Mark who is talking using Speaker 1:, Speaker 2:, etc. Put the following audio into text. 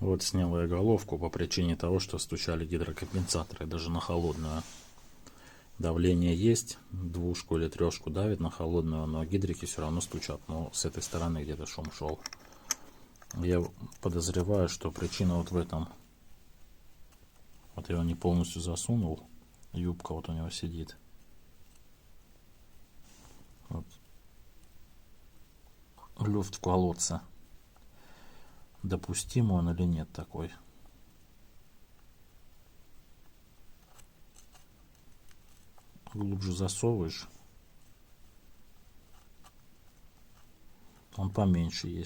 Speaker 1: Вот снял я головку по причине того, что стучали гидрокомпенсаторы, даже на холодную. Давление есть, двушку или трешку давит на холодную, но гидрики все равно стучат. Но с этой стороны где-то шум шел. Я подозреваю, что причина вот в этом. Вот я его не полностью засунул. Юбка вот у него сидит. Вот. Люфт в колодце. Допустим он или нет такой? Глубже засовываешь. Он поменьше есть.